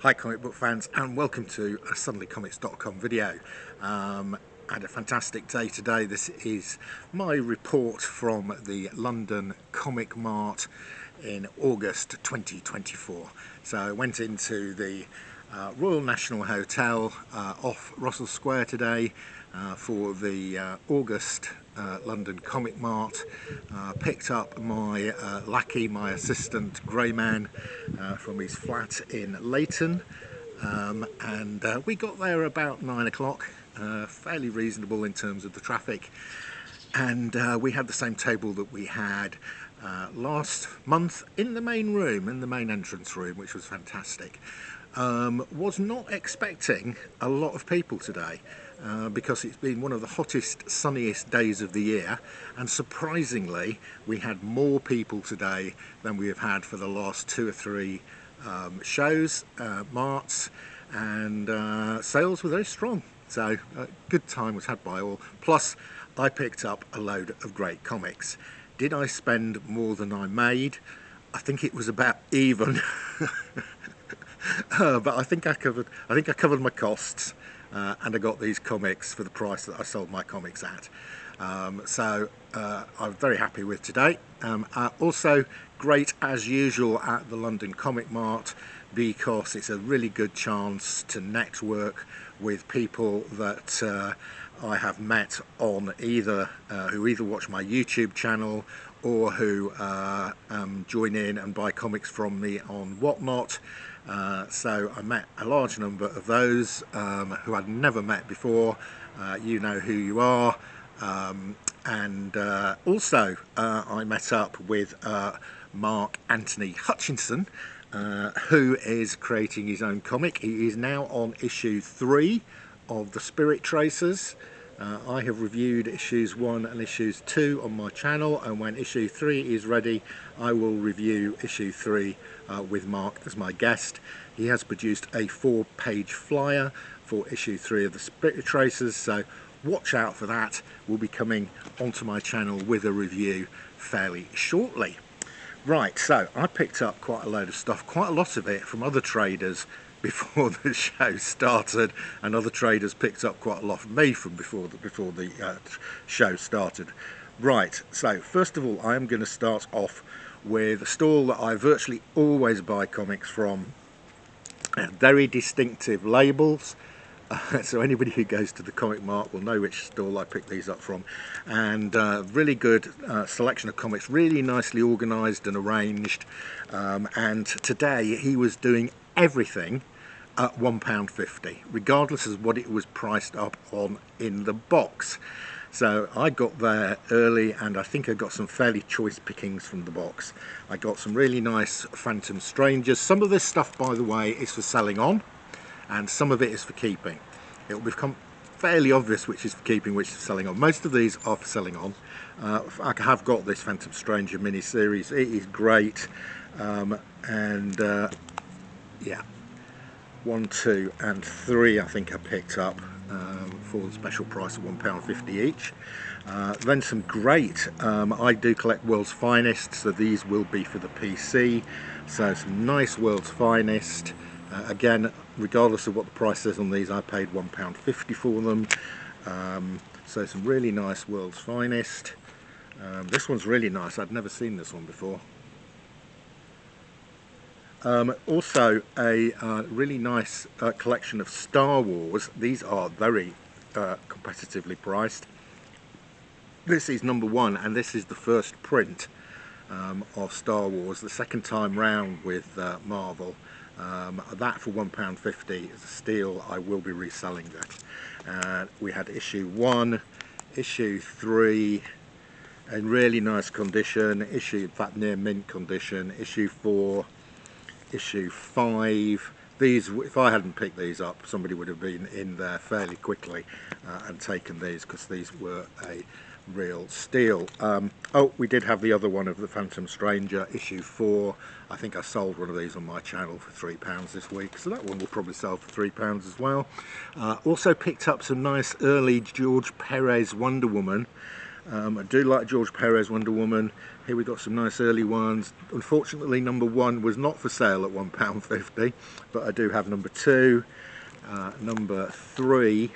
Hi comic book fans, and welcome to a suddenlycomics.com video. Had a fantastic day today. This is my report from the London Comic Mart in August 2024. So I went into the Royal National Hotel off Russell Square today for the August London Comic Mart. Picked up my lackey, my assistant Greyman, from his flat in Leighton, and we got there about 9 o'clock, fairly reasonable in terms of the traffic, and we had the same table that we had last month in the main room, in the main entrance room, which was fantastic. Was not expecting a lot of people today because it's been one of the hottest, sunniest days of the year, and surprisingly we had more people today than we have had for the last 2 or 3 shows, marts, and sales were very strong. So a good time was had by all. Plus I picked up a load of great comics. Did I spend more than I made? I think it was about even. But I think I covered my costs, and I got these comics for the price that I sold my comics at. So I'm very happy with today. Also great as usual at the London Comic Mart, because it's a really good chance to network with people that I have met on either who either watch my YouTube channel or who join in and buy comics from me on Whatnot. So I met a large number of those who I'd never met before. You know who you are. And also I met up with Mark Anthony Hutchinson, who is creating his own comic. He is now on issue 3 of the Spirit Tracers. I have reviewed issues 1 and issues 2 on my channel, and when issue 3 is ready I will review issue 3 with Mark as my guest. He has produced a 4-page flyer for issue 3 of the Spirit Tracers, so watch out for that. Will be coming onto my channel with a review fairly shortly. Right, so I picked up quite a load of stuff, quite a lot of it from other traders before the show started, and other traders picked up quite a lot from me from before the show started. Right, so first of all I am going to start off with a stall that I virtually always buy comics from. Very distinctive labels. So anybody who goes to the Comic Mart will know which stall I picked these up from, and really good selection of comics, really nicely organised and arranged. And today he was doing everything at £1.50, regardless of what it was priced up on in the box. So I got there early, and I think I got some fairly choice pickings from the box. I got some really nice Phantom Strangers. Some of this stuff, by the way, is for selling on, and some of it is for keeping. It will become fairly obvious which is for keeping, which is for selling on. Most of these are for selling on. I have got this Phantom Stranger mini-series. It is great. Yeah, 1, 2 and 3 I think I picked up for the special price of £1.50 each. Then some great, I do collect World's Finest, so these will be for the PC. So some nice World's Finest. Again, regardless of what the price is on these, I paid £1.50 for them. So some really nice World's Finest. This one's really nice. I'd never seen this one before. Also a really nice collection of Star Wars. These are very competitively priced. This is number 1, and this is the first print of Star Wars, the second time round with Marvel. That for £1.50 is a steal. I will be reselling that. We had issue 1, issue 3 in really nice condition, issue, in fact near mint condition, issue 4, issue 5. These, if I hadn't picked these up, somebody would have been in there fairly quickly and taken these, because these were a real steal. Oh, we did have the other one of the Phantom Stranger, issue 4. I think I sold one of these on my channel for £3 this week, so that one will probably sell for £3 as well. Also picked up some nice early George Perez Wonder Woman. I do like George Perez Wonder Woman. Here we got some nice early ones. Unfortunately, number 1 was not for sale at £1.50, but I do have number 2, number 3,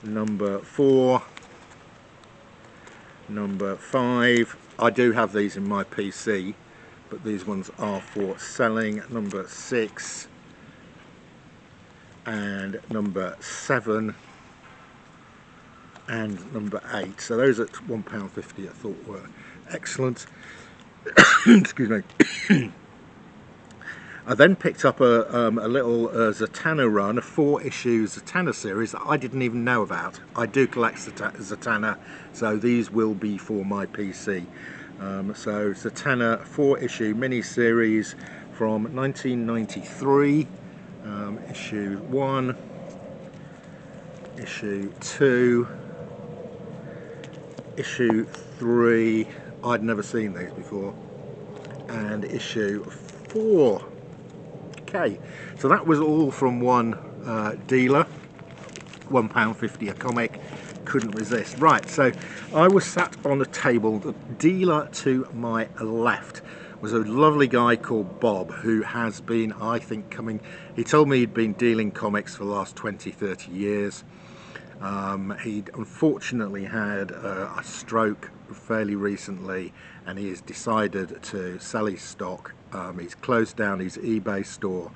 number 4, number 5. I do have these in my PC, but these ones are for selling. Number 6 and number 7 and number 8. So those at £1.50 I thought were excellent. Excuse me. I then picked up a little Zatanna run, a 4-issue Zatanna series that I didn't even know about. I do collect Zatanna, so these will be for my PC. So Zatanna 4-issue mini-series from 1993, issue 1, issue 2, issue 3, I'd never seen these before, and issue 4. Okay, so that was all from one dealer, £1.50 a comic, couldn't resist. Right, so I was sat on a table. The dealer to my left was a lovely guy called Bob, who has been, I think, he told me he'd been dealing comics for the last 20-30 years. He'd unfortunately had a stroke fairly recently, and he has decided to sell his stock. He's closed down his eBay store,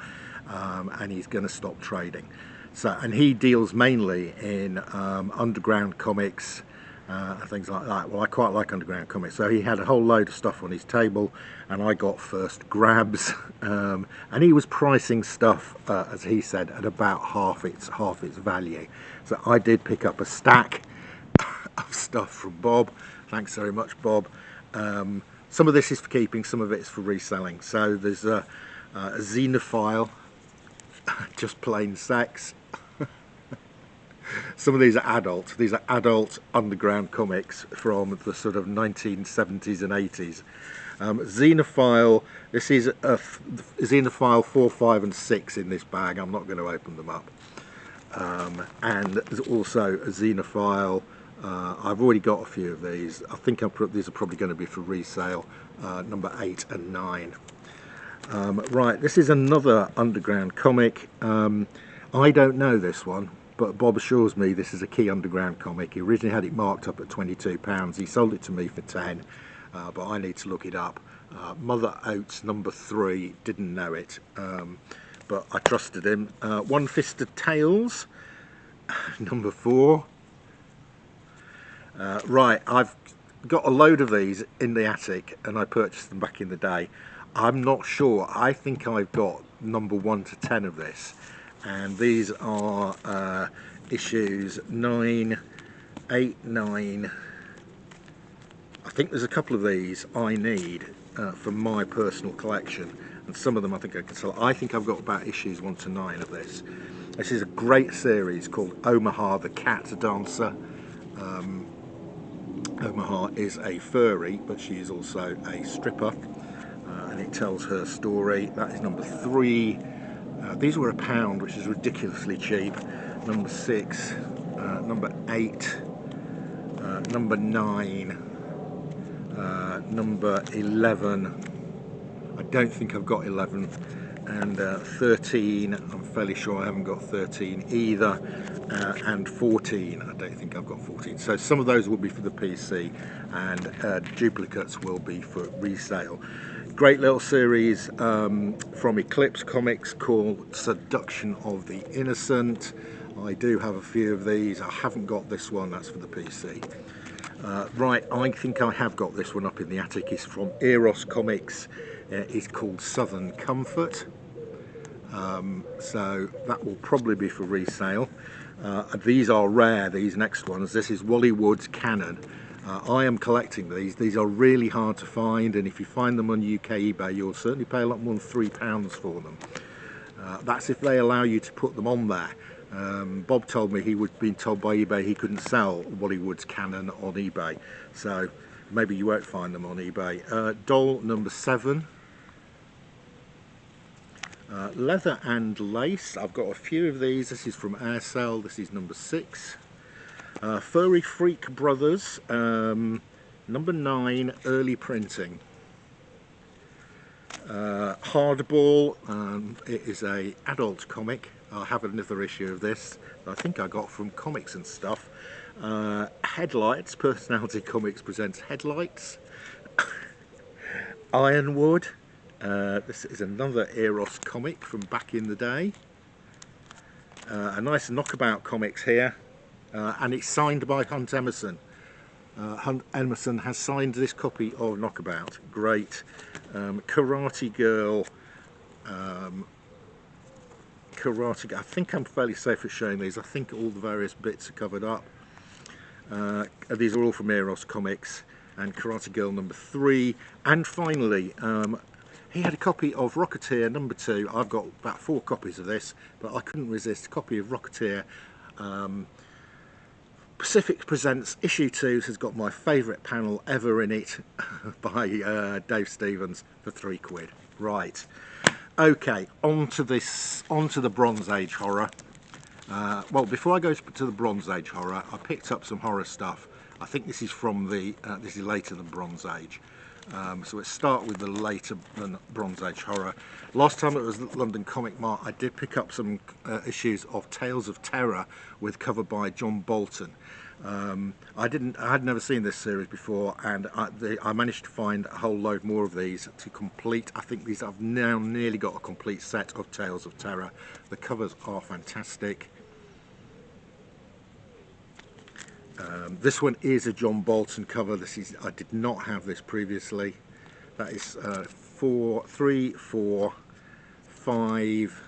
and he's going to stop trading. So, and he deals mainly in underground comics and things like that. Well, I quite like underground comics, so he had a whole load of stuff on his table, and I got first grabs. And he was pricing stuff, as he said, at about half its value. So I did pick up a stack of stuff from Bob. Thanks very much, Bob. Some of this is for keeping, some of it is for reselling. So there's a Xenophile, just plain sex. Some of these are adult. These are adult underground comics from the sort of 1970s and 80s. Xenophile, this is a Xenophile 4, 5 and 6 in this bag. I'm not going to open them up. And there's also a Xenophile. I've already got a few of these. I think these are probably going to be for resale, number 8 and 9. Right, this is another underground comic. I don't know this one, but Bob assures me this is a key underground comic. He originally had it marked up at £22. He sold it to me for 10, but I need to look it up. Mother Oates number 3, didn't know it, but I trusted him. One Fisted Tales, number 4. Right, I've got a load of these in the attic, and I purchased them back in the day. I'm not sure. I think I've got number 1 to 10 of this, and these are issues 9, 8, 9. I think there's a couple of these I need for my personal collection, and some of them I think I can sell. I think I've got about issues 1 to 9 of this. This is a great series called Omaha the Cat Dancer. Omaha is a furry, but she is also a stripper, and it tells her story. That is number 3. These were £1, which is ridiculously cheap. Number 6, number 8, number 9, number 11. I don't think I've got 11, and 13. I'm fairly sure I haven't got 13 either, and 14. I don't think I've got 14. So some of those will be for the PC, and duplicates will be for resale. Great little series from Eclipse Comics called Seduction of the Innocent. I do have a few of these. I haven't got this one, that's for the PC. Right, I think I have got this one up in the attic. It's from Eros Comics. It's called Southern Comfort. So that will probably be for resale. These are rare, these next ones. This is Wally Wood's Canon. I am collecting these. These are really hard to find, and if you find them on UK eBay, you'll certainly pay a lot more than £3 for them. That's if they allow you to put them on there. Bob told me he would been told by eBay he couldn't sell Wally Wood's Canon on eBay, so maybe you won't find them on eBay. Doll number 7. Leather and Lace. I've got a few of these. This is from Aircell. This is number 6. Furry Freak Brothers, number 9, early printing. Hardball, it is a adult comic. I have another issue of this that I think I got from Comics and Stuff. Headlights, Personality Comics presents Headlights. Ironwood, this is another Eros comic from back in the day. A nice Knockabout Comics here, and it's signed by Hunt Emerson. Hunt Emerson has signed this copy of Knockabout. Great. Karate Girl. I think I'm fairly safe at showing these. I think all the various bits are covered up. These are all from Eros Comics. And Karate Girl number 3. And finally, he had a copy of Rocketeer number 2. I've got about 4 copies of this, but I couldn't resist a copy of Rocketeer. Pacific Presents issue 2 has got my favourite panel ever in it by Dave Stevens for £3. Right, okay, on to the Bronze Age horror. Well, before I go to the Bronze Age horror, I picked up some horror stuff. I think this is from this is later than Bronze Age. So let's start with the later than Bronze Age horror. Last time it was London Comic Mart, I did pick up some issues of Tales of Terror with cover by John Bolton. I had never seen this series before, and I managed to find a whole load more of these to complete. I think I've now nearly got a complete set of Tales of Terror. The covers are fantastic. This one is a John Bolton cover. I did not have this previously. That is 3, 4, 5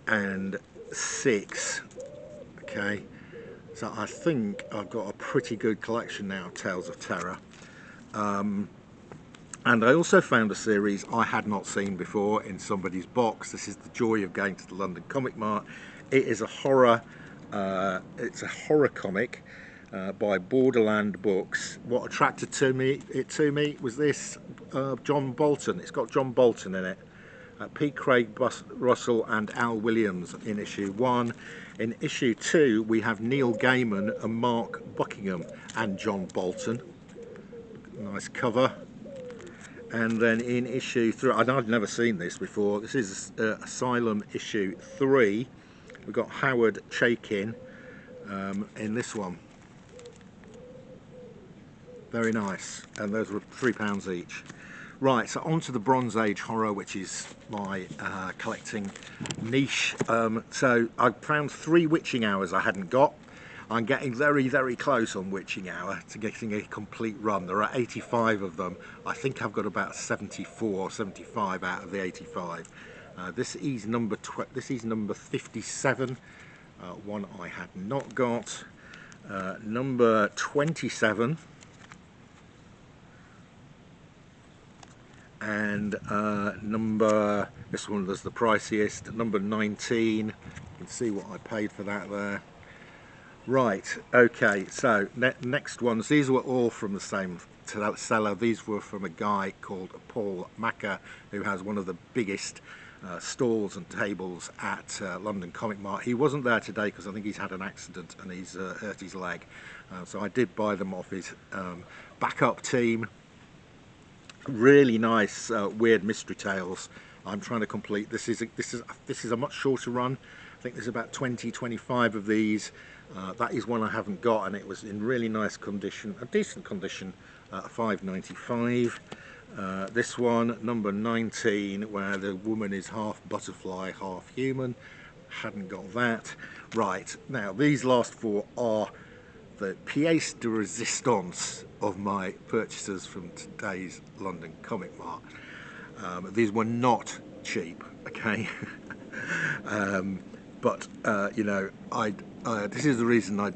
and 6. Okay, so I think I've got a pretty good collection now of Tales of Terror. And I also found a series I had not seen before in somebody's box. This is the joy of going to the London Comic Mart. It is a horror. It's a horror comic by Borderland Books. What attracted it to me was this John Bolton. It's got John Bolton in it. P. Craig Russell and Al Williams in issue 1. In issue 2 we have Neil Gaiman and Mark Buckingham and John Bolton. Nice cover. And then in issue 3, and I'd never seen this before, this is Asylum issue 3. We've got Howard Chaykin in this one. Very nice, and those were £3 each. Right, so on to the Bronze Age horror, which is my collecting niche. So I found 3 Witching Hours I hadn't got. I'm getting very, very close on Witching Hour to getting a complete run. There are 85 of them. I think I've got about 74 or 75 out of the 85. This is number 57, one I had not got. Number 27. And this one was the priciest, number 19. You can see what I paid for that there. Right, okay, so next ones, these were all from the same seller. These were from a guy called Paul Macker, who has one of the biggest stalls and tables at London Comic Mart. He wasn't there today because I think he's had an accident and he's hurt his leg. So I did buy them off his backup team. Really nice weird mystery tales. I'm trying to complete. This is a much shorter run. I think there's about 20-25 of these. That is one I haven't got, and it was in really nice condition, a decent condition, £5.95. This one, number 19, where the woman is half butterfly, half human. Hadn't got that. Right, now these last 4 are the pièce de résistance of my purchases from today's London Comic Mart. These were not cheap, okay? But you know, this is the reason I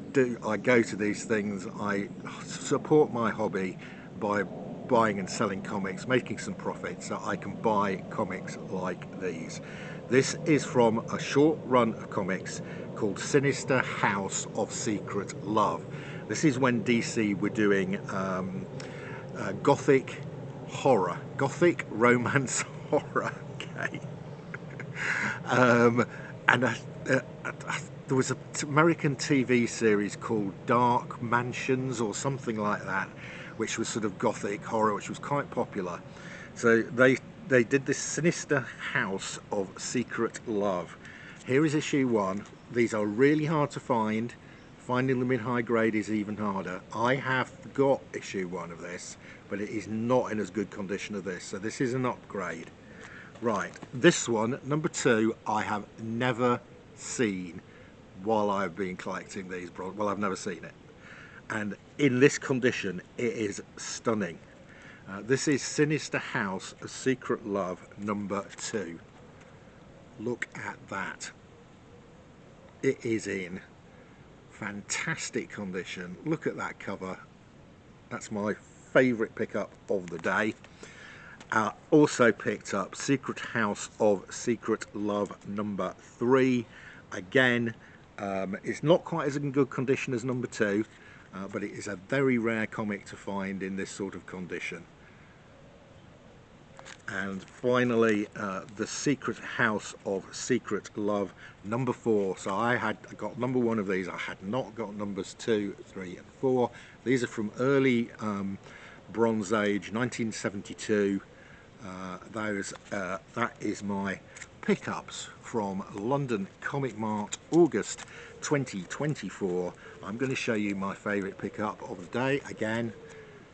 go to these things. I support my hobby by buying and selling comics, making some profit so I can buy comics like these. This is from a short run of comics called Sinister House of Secret Love. This is when DC were doing gothic horror, gothic romance horror, okay? And there was an American TV series called Dark Mansions or something like that, which was sort of gothic horror, which was quite popular. So they did this sinister house of secret love. Here is issue 1. These are really hard to find. Finding them in high grade is even harder. I have got issue 1 of this, but it is not in as good condition as this, so this is an upgrade. Right, this one, number 2, I have never seen while I've been collecting these. Well, I've never seen it, and in this condition it is stunning. This is Sinister House of Secret Love number 2. Look at that. It is in fantastic condition. Look at that cover. That's my favourite pickup of the day. Also picked up Secret House of Secret Love number 3. Again, it's not quite as in good condition as number 2, but it is a very rare comic to find in this sort of condition. And finally, the Secret House of Secret Love number 4. So I got number 1 of these. I had not got numbers 2, 3 and 4. These are from early Bronze Age, 1972. That is my pickups from London Comic Mart, August 2024. I'm going to show you my favourite pickup of the day. Again,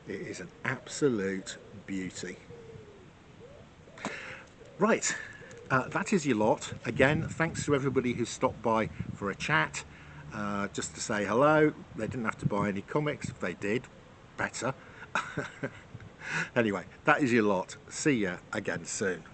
it is an absolute beauty. Right, that is your lot. Again, thanks to everybody who stopped by for a chat, just to say hello. They didn't have to buy any comics. If they did, better. Anyway, that is your lot. See you again soon.